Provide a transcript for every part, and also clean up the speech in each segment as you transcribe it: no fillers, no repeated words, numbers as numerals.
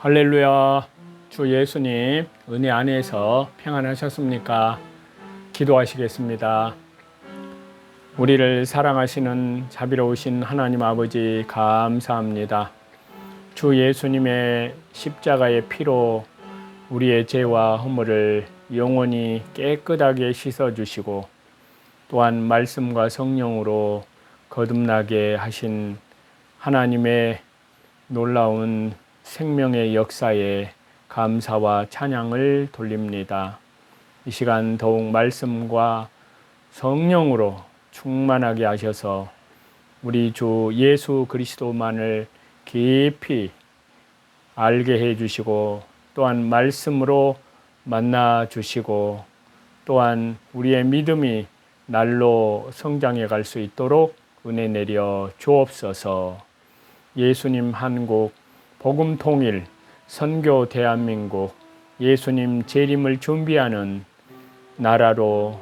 할렐루야. 주 예수님 은혜 안에서 평안하셨습니까? 기도하시겠습니다. 우리를 사랑하시는 자비로우신 하나님 아버지 감사합니다. 주 예수님의 십자가의 피로 우리의 죄와 허물을 영원히 깨끗하게 씻어주시고 또한 말씀과 성령으로 거듭나게 하신 하나님의 놀라운 생명의 역사에 감사와 찬양을 돌립니다. 이 시간 더욱 말씀과 성령으로 충만하게 하셔서 우리 주 예수 그리스도만을 깊이 알게 해주시고 또한 말씀으로 만나주시고 또한 우리의 믿음이 날로 성장해 갈 수 있도록 은혜 내려 주옵소서. 예수님 한국 복음 통일, 선교 대한민국, 예수님 재림을 준비하는 나라로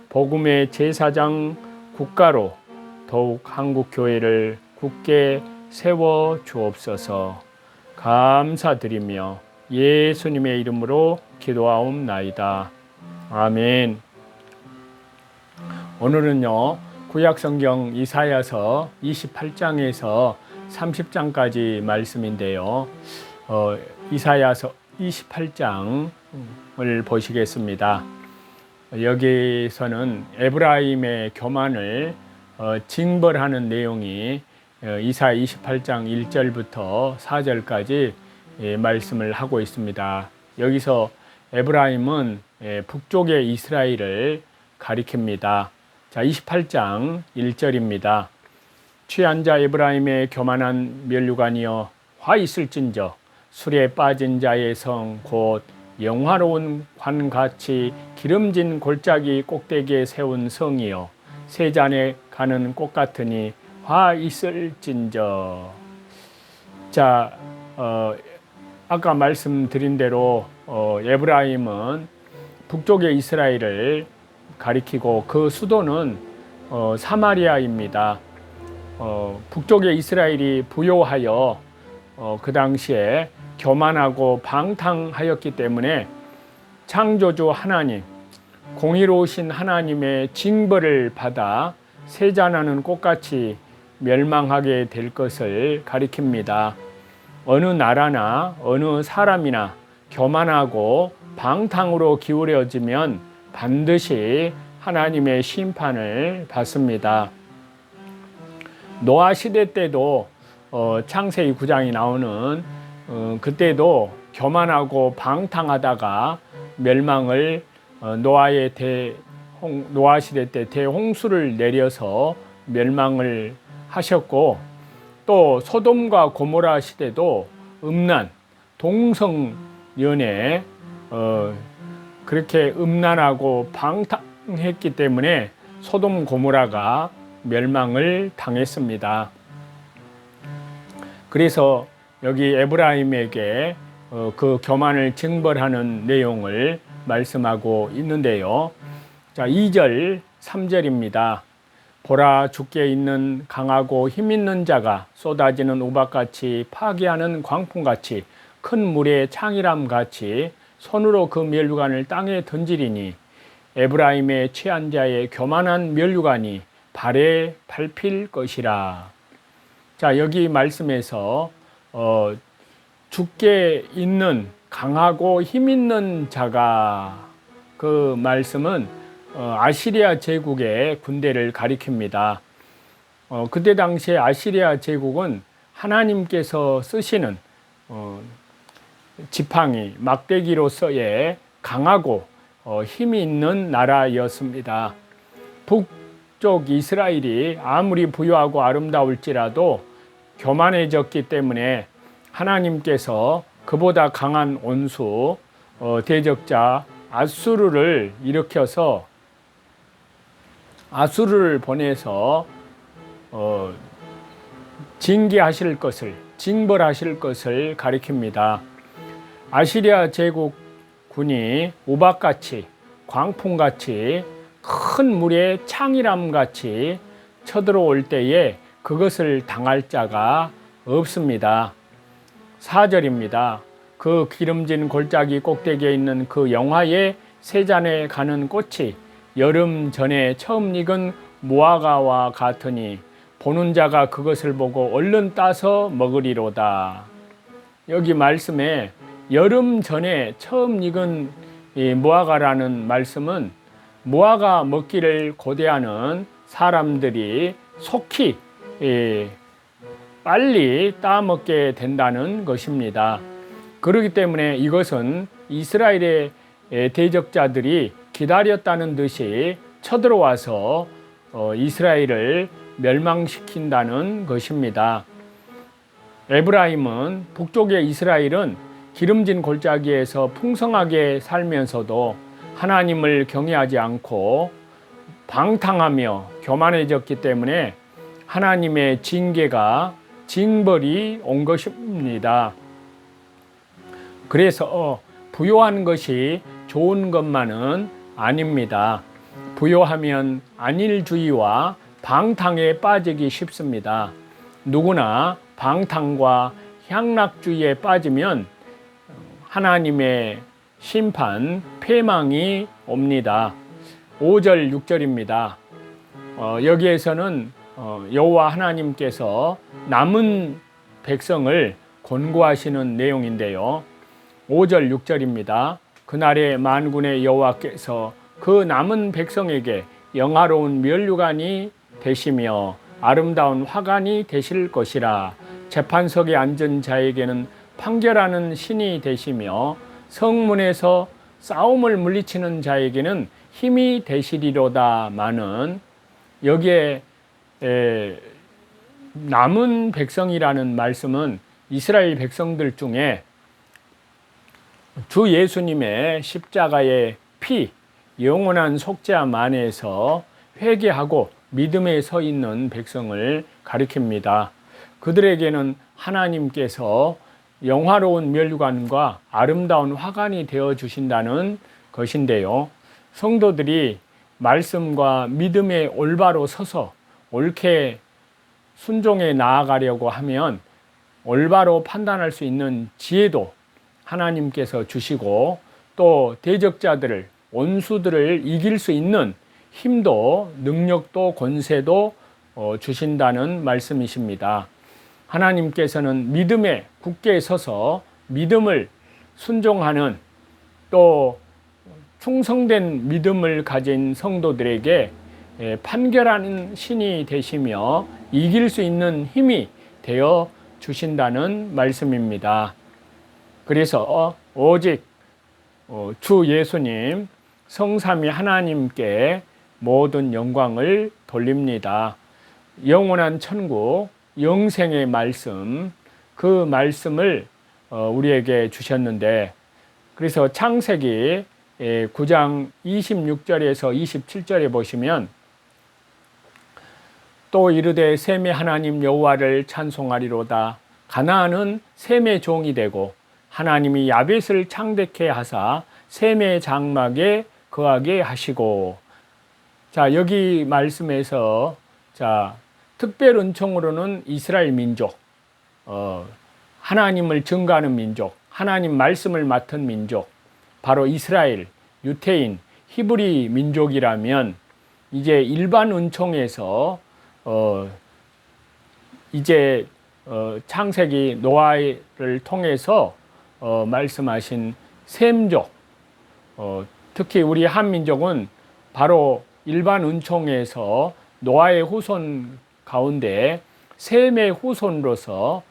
복음의 제사장 국가로 더욱 한국 교회를 굳게 세워 주옵소서. 감사드리며 예수님의 이름으로 기도하옵나이다. 아멘. 오늘은요, 구약성경 이사야서 28장에서 30장까지 말씀인데요. 이사야서 28장을 보시겠습니다. 여기서는 에브라임의 교만을 징벌하는 내용이 이사야 28장 1절부터 4절까지 말씀을 하고 있습니다. 여기서 에브라임은 북쪽의 이스라엘을 가리킵니다. 자, 28장 1절입니다. 취한 자 에브라임의 교만한 면류관이여 화 있을진저 술에 빠진 자의 성 곧 영화로운 관같이 기름진 골짜기 꼭대기에 세운 성이여 세잔에 가는 꽃 같으니 화 있을진저. 자, 아까 말씀드린 대로 에브라임은 북쪽의 이스라엘을 가리키고 그 수도는 사마리아입니다. 북쪽의 이스라엘이 부요하여 그 당시에 교만하고 방탕하였기 때문에 창조주 하나님, 공의로우신 하나님의 징벌을 받아 세잔하는 꽃같이 멸망하게 될 것을 가리킵니다. 어느 나라나 어느 사람이나 교만하고 방탕으로 기울여지면 반드시 하나님의 심판을 받습니다. 노아 시대 때도 창세기 9장이 나오는 그때도 교만하고 방탕하다가 멸망을 노아 시대 때 대홍수를 내려서 멸망을 하셨고 또 소돔과 고모라 시대도 음란, 동성연애 그렇게 음란하고 방탕했기 때문에 소돔 고모라가 멸망을 당했습니다. 그래서 여기 에브라임에게 그 교만을 징벌하는 내용을 말씀하고 있는데요. 자, 2절, 3절입니다. 보라 주께 있는 강하고 힘있는 자가 쏟아지는 우박같이 파괴하는 광풍같이 큰 물의 창이람같이 손으로 그 면류관을 땅에 던지리니 에브라임의 취한 자의 교만한 면류관이 발에 밟힐 것이라. 자, 여기 말씀에서 주께 있는 강하고 힘있는 자가, 그 말씀은 아시리아 제국의 군대를 가리킵니다. 그때 당시에 아시리아 제국은 하나님께서 쓰시는 지팡이, 막대기로서의 강하고 힘이 있는 나라였습니다. 북쪽 이스라엘이 아무리 부유하고 아름다울지라도 교만해졌기 때문에 하나님께서 그보다 강한 원수 대적자 아수르를 일으켜서 아수르를 보내서 징계하실 것을, 징벌하실 것을 가리킵니다. 아시리아 제국군이 우박같이 광풍같이 큰 물의 창이람같이 쳐들어올 때에 그것을 당할 자가 없습니다. 4절입니다. 그 기름진 골짜기 꼭대기에 있는 그 영화의 세 잔에 가는 꽃이 여름 전에 처음 익은 무화과와 같으니 보는 자가 그것을 보고 얼른 따서 먹으리로다. 여기 말씀에 여름 전에 처음 익은 이 무화과라는 말씀은 무화과 먹기를 고대하는 사람들이 속히 빨리 따먹게 된다는 것입니다. 그렇기 때문에 이것은 이스라엘의 대적자들이 기다렸다는 듯이 쳐들어와서 이스라엘을 멸망시킨다는 것입니다. 에브라임은 북쪽의 이스라엘은 기름진 골짜기에서 풍성하게 살면서도 하나님을 경외하지 않고 방탕하며 교만해졌기 때문에 하나님의 징벌이 온 것입니다. 그래서 부요한 것이 좋은 것만은 아닙니다. 부요하면 안일주의와 방탕에 빠지기 쉽습니다. 누구나 방탕과 향락주의에 빠지면 하나님의 심판, 패망이 옵니다. 5절, 6절입니다. 여기에서는 여호와 하나님께서 남은 백성을 권고하시는 내용인데요. 5절, 6절입니다. 그날에 만군의 여호와께서 그 남은 백성에게 영화로운 면류관이 되시며 아름다운 화관이 되실 것이라. 재판석에 앉은 자에게는 판결하는 신이 되시며 성문에서 싸움을 물리치는 자에게는 힘이 되시리로다마는 여기에 남은 백성이라는 말씀은 이스라엘 백성들 중에 주 예수님의 십자가의 피, 영원한 속죄함 안에서 회개하고 믿음에 서 있는 백성을 가리킵니다. 그들에게는 하나님께서 영화로운 면류관과 아름다운 화관이 되어 주신다는 것인데요. 성도들이 말씀과 믿음에 올바로 서서 옳게 순종해 나아가려고 하면 올바로 판단할 수 있는 지혜도 하나님께서 주시고 또 대적자들을, 원수들을 이길 수 있는 힘도, 능력도, 권세도 주신다는 말씀이십니다. 하나님께서는 믿음에 굳게 서서 믿음을 순종하는 또 충성된 믿음을 가진 성도들에게 판결하는 신이 되시며 이길 수 있는 힘이 되어 주신다는 말씀입니다. 그래서 오직 주 예수님 성삼위 하나님께 모든 영광을 돌립니다. 영원한 천국, 영생의 말씀, 그 말씀을 우리에게 주셨는데, 그래서 창세기 9장 26절에서 27절에 보시면 또 이르되 셈의 하나님 여호와를 찬송하리로다. 가나안은 셈의 종이 되고 하나님이 야벳을 창대케 하사 셈의 장막에 거하게 하시고. 자, 여기 말씀에서 특별 은총으로는 이스라엘 민족, 하나님을 증거하는 민족, 하나님 말씀을 맡은 민족, 바로 이스라엘, 유태인, 히브리 민족이라면 이제 일반 은총에서 이제 창세기 노아를 통해서 말씀하신 셈족, 특히 우리 한민족은 바로 일반 은총에서 노아의 후손 가운데 셈의 후손으로서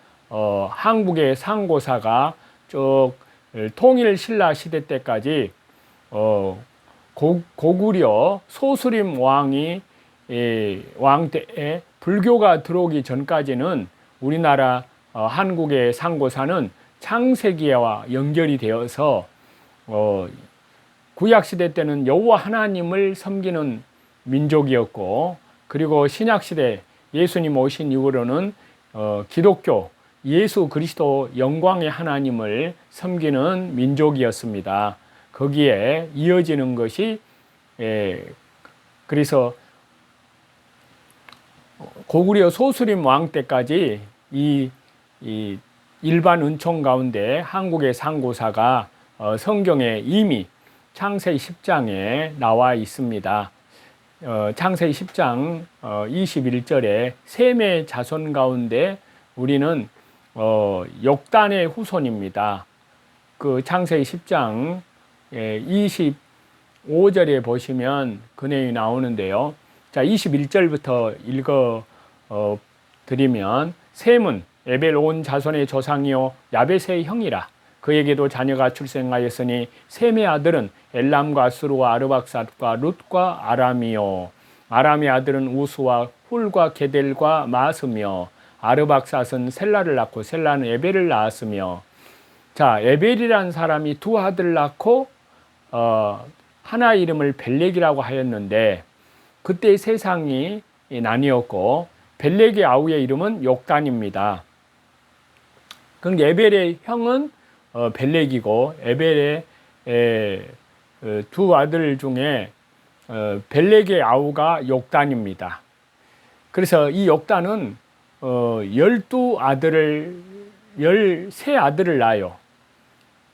한국의 상고사가 쭉 통일 신라 시대 때까지 고구려 소수림 왕이 왕 때에 불교가 들어오기 전까지는 우리나라 한국의 상고사는 창세기와 연결이 되어서 구약시대 때는 여호와 하나님을 섬기는 민족이었고, 그리고 신약시대 예수님 오신 이후로는 기독교 예수 그리스도 영광의 하나님을 섬기는 민족이었습니다. 거기에 이어지는 것이 그래서 고구려 소수림 왕 때까지 이 일반 은총 가운데 한국의 상고사가 성경에 이미 창세기 10장에 나와 있습니다. 창세기 10장 21절에 셈의 자손 가운데 우리는 욕단의 후손입니다. 그 창세기 10장 25절에 보시면 그 내용이 나오는데요. 자, 21절부터 읽어 드리면, 셈은 에벨 온 자손의 조상이요 야벳의 형이라. 그에게도 자녀가 출생하였으니 셈의 아들은 엘람과 스루와 아르박삿과 룻과 아람이요, 아람의 아들은 우스와 훌과 게델과 마스며, 아르박삿은 셀라를 낳고 셀라는 에벨을 낳았으며. 자, 에벨이라는 사람이 두 아들을 낳고 하나 이름을 벨렉이라고 하였는데, 그때 세상이 나뉘었고 벨렉의 아우의 이름은 욕단입니다. 그러니까 에벨의 형은 벨렉이고, 에벨의 두 아들 중에 벨렉의 아우가 욕단입니다. 그래서 이 욕단은 13아들을 낳아요.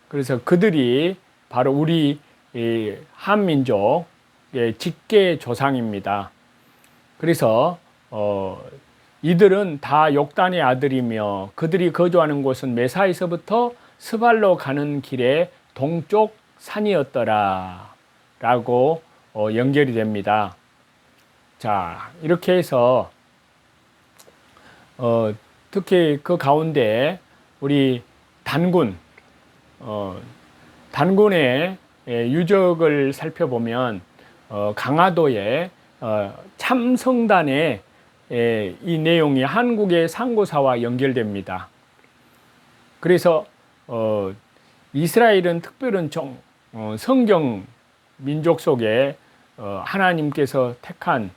그래서 그들이 바로 우리 한민족의 직계 조상입니다. 그래서 이들은 다 욕단의 아들이며, 그들이 거주하는 곳은 메사에서부터 스발로 가는 길의 동쪽 산이었더라 라고 연결이 됩니다. 자, 이렇게 해서 특히 그 가운데 우리 단군의 유적을 살펴보면 강화도에 참성단의 이 내용이 한국의 상고사와 연결됩니다. 그래서 이스라엘은 특별한 성경 민족 속에 하나님께서 택한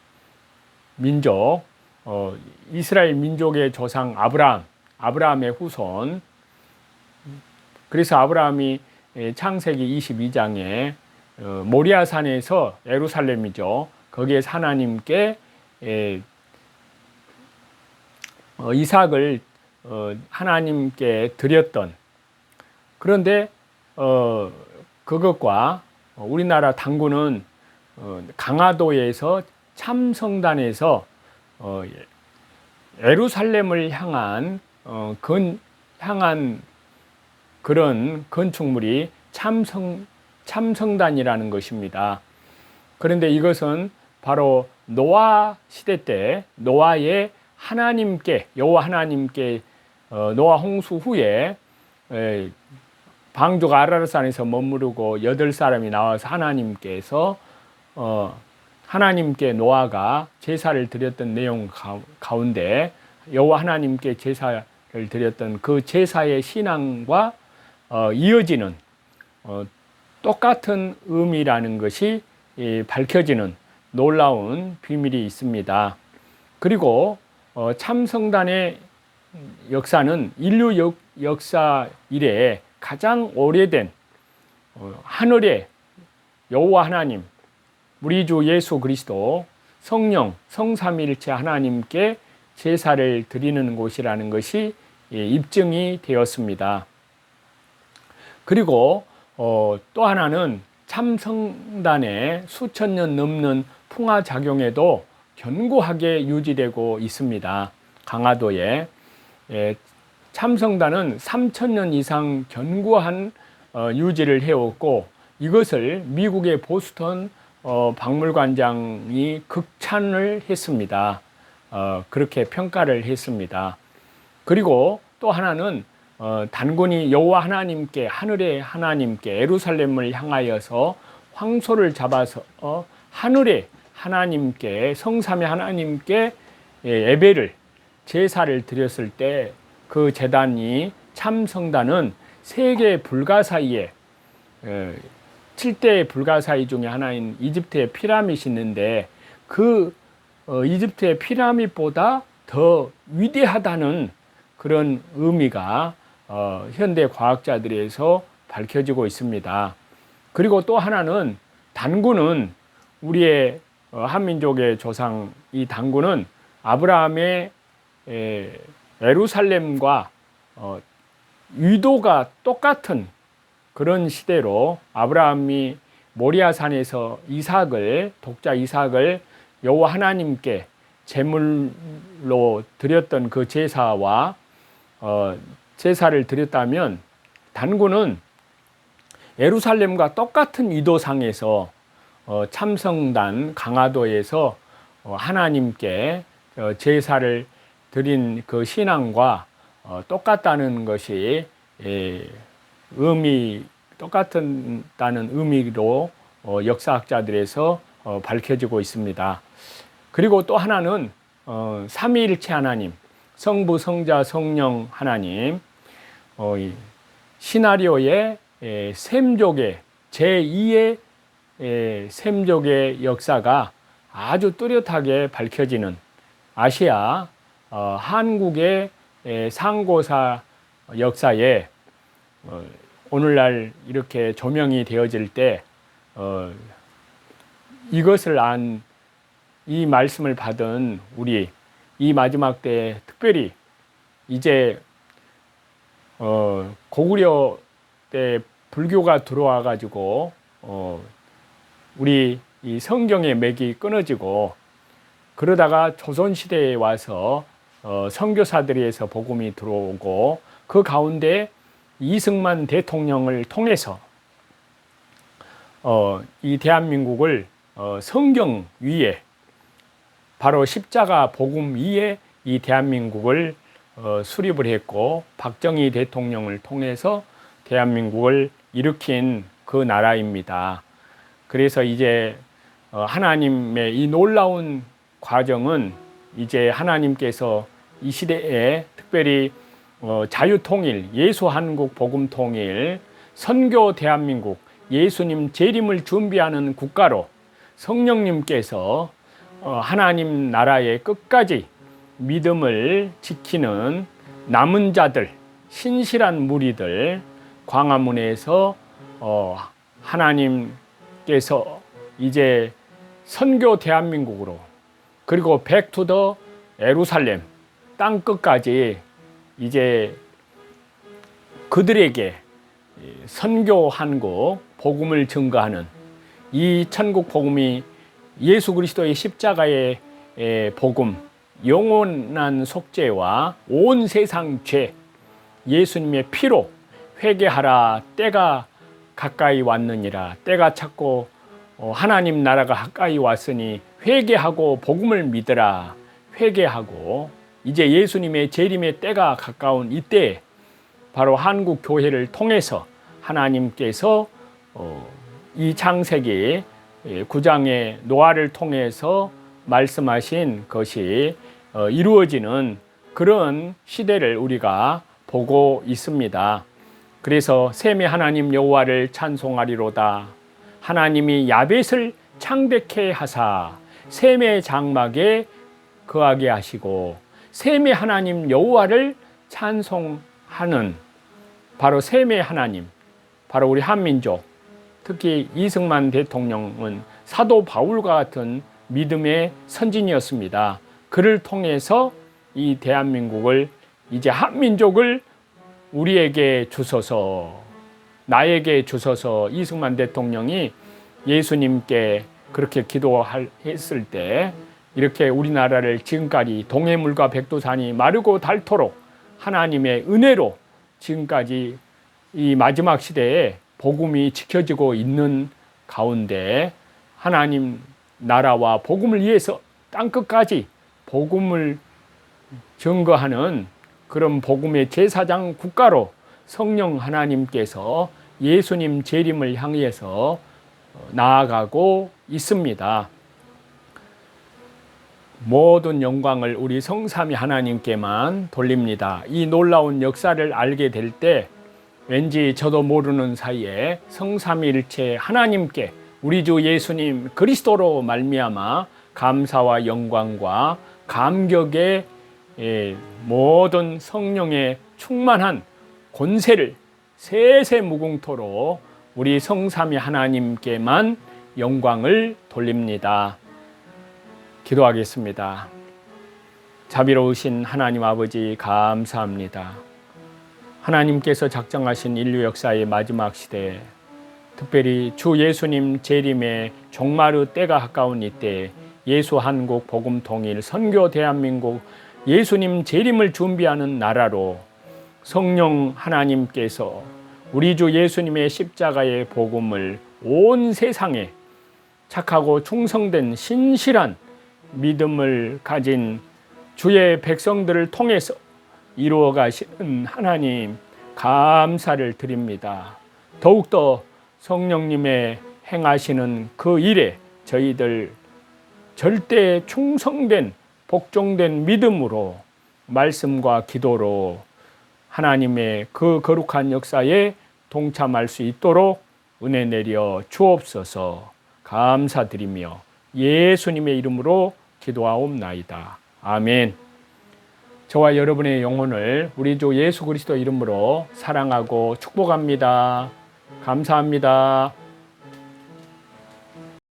민족, 이스라엘 민족의 조상 아브라함의 후손. 그래서 아브라함이 창세기 22장에 모리아산에서, 예루살렘이죠, 거기에서 하나님께 이삭을 하나님께 드렸던. 그런데 그것과 우리나라 당군은 강화도에서 참성단에서 예루살렘을 향한 그런 건축물이 참성단이라는 것입니다. 그런데 이것은 바로 노아 시대 때 노아의 여호와 하나님께 노아 홍수 후에 방주가 아라рат산에서 머무르고 8사람이 나와서 하나님께 노아가 제사를 드렸던 내용 가운데 여호와 하나님께 제사를 드렸던 그 제사의 신앙과 이어지는 똑같은 의미라는 것이 밝혀지는 놀라운 비밀이 있습니다. 그리고 참성단의 역사는 인류 역사 이래 가장 오래된 하늘의 여호와 하나님, 우리 주 예수 그리스도, 성령, 성삼위일체 하나님께 제사를 드리는 곳이라는 것이 입증이 되었습니다. 그리고 또 하나는 참성단의 수천 년 넘는 풍화작용에도 견고하게 유지되고 있습니다. 강화도에 참성단은 3,000년 이상 견고한 유지를 해왔고, 이것을 미국의 보스턴 박물관장이 극찬을 했습니다. 그렇게 평가를 했습니다. 그리고 또 하나는 단군이 여호와 하나님께, 하늘의 하나님께 예루살렘을 향하여서 황소를 잡아서 하늘의 하나님께, 성삼의 하나님께 예배를, 제사를 드렸을 때 그 제단이, 참성단은 세계 불가사의에 7대 불가사의 중에 하나인 이집트의 피라밋이 있는데, 그 이집트의 피라밋보다 더 위대하다는 그런 의미가 현대 과학자들에서 밝혀지고 있습니다. 그리고 또 하나는 단군은 우리의 한민족의 조상, 이 단군은 아브라함의 예루살렘과 위도가 똑같은 그런 시대로 아브라함이 모리아산에서 독자 이삭을 여호와 하나님께 제물로 드렸던 그 제사와 제사를 드렸다면, 단군은 예루살렘과 똑같은 위도상에서 참성단 강화도에서 하나님께 제사를 드린 그 신앙과 똑같다는 것이 똑같다는 의미로 역사학자들에서 밝혀지고 있습니다. 그리고 또 하나는 삼위일체 하나님, 성부, 성자, 성령 하나님, 시나리오의 셈족의 제2의 셈족의 역사가 아주 뚜렷하게 밝혀지는 아시아 한국의 상고사 역사에 오늘날 이렇게 조명이 되어질 때 이것을 이 말씀을 받은 우리, 이 마지막 때 특별히 이제 고구려 때 불교가 들어와 가지고 우리 이 성경의 맥이 끊어지고, 그러다가 조선시대에 와서 선교사들에서 복음이 들어오고, 그 가운데 이승만 대통령을 통해서 이 대한민국을 성경 위에, 바로 십자가 복음 위에 이 대한민국을 수립을 했고, 박정희 대통령을 통해서 대한민국을 일으킨 그 나라입니다. 그래서 이제 하나님의 이 놀라운 과정은 이제 하나님께서 이 시대에 특별히 자유통일, 예수한국 복음통일, 선교 대한민국, 예수님 재림을 준비하는 국가로 성령님께서 하나님 나라의 끝까지 믿음을 지키는 남은 자들, 신실한 무리들, 광화문에서 하나님께서 이제 선교 대한민국으로, 그리고 백투더 예루살렘 땅 끝까지 이제 그들에게 선교한국 복음을 증거하는 이 천국 복음이 예수 그리스도의 십자가의 복음, 영원한 속죄와 온 세상 죄, 예수님의 피로 회개하라, 때가 가까이 왔느니라, 때가 찼고 하나님 나라가 가까이 왔으니 회개하고 복음을 믿으라, 회개하고, 이제 예수님의 재림의 때가 가까운 이때 바로 한국 교회를 통해서 하나님께서 이 창세기 9장의 노아를 통해서 말씀하신 것이 이루어지는 그런 시대를 우리가 보고 있습니다. 그래서 셈의 하나님 여호와를 찬송하리로다. 하나님이 야벳을 창백해 하사 셈의 장막에 거하게 하시고, 셈의 하나님 여호와를 찬송하는 바로 셈의 하나님, 바로 우리 한민족, 특히 이승만 대통령은 사도 바울과 같은 믿음의 선진이었습니다. 그를 통해서 이 대한민국을, 이제 한민족을 우리에게 주소서, 나에게 주소서, 이승만 대통령이 예수님께 그렇게 기도했을 때 이렇게 우리나라를 지금까지 동해물과 백두산이 마르고 닳도록 하나님의 은혜로 지금까지 이 마지막 시대에 복음이 지켜지고 있는 가운데, 하나님 나라와 복음을 위해서 땅끝까지 복음을 증거하는 그런 복음의 제사장 국가로 성령 하나님께서 예수님 재림을 향해서 나아가고 있습니다. 모든 영광을 우리 성삼위 하나님께만 돌립니다. 이 놀라운 역사를 알게 될 때 왠지 저도 모르는 사이에 성삼위일체 하나님께 우리 주 예수님 그리스도로 말미암아 감사와 영광과 감격의 모든 성령의 충만한 권세를 세세무궁토로 우리 성삼위 하나님께만 영광을 돌립니다. 기도하겠습니다. 자비로우신 하나님 아버지, 감사합니다. 하나님께서 작정하신 인류 역사의 마지막 시대, 특별히 주 예수님 재림의 종말의 때가 가까운 이때 예수 한국 복음 통일 선교 대한민국 예수님 재림을 준비하는 나라로 성령 하나님께서 우리 주 예수님의 십자가의 복음을 온 세상에 착하고 충성된 신실한 믿음을 가진 주의 백성들을 통해서 이루어 가시는 하나님 감사를 드립니다. 더욱더 성령님의 행하시는 그 일에 저희들 절대 충성된 복종된 믿음으로 말씀과 기도로 하나님의 그 거룩한 역사에 동참할 수 있도록 은혜 내려 주옵소서. 감사드리며 예수님의 이름으로 기도하옵나이다. 아멘. 저와 여러분의 영혼을 우리 주 예수 그리스도 이름으로 사랑하고 축복합니다. 감사합니다.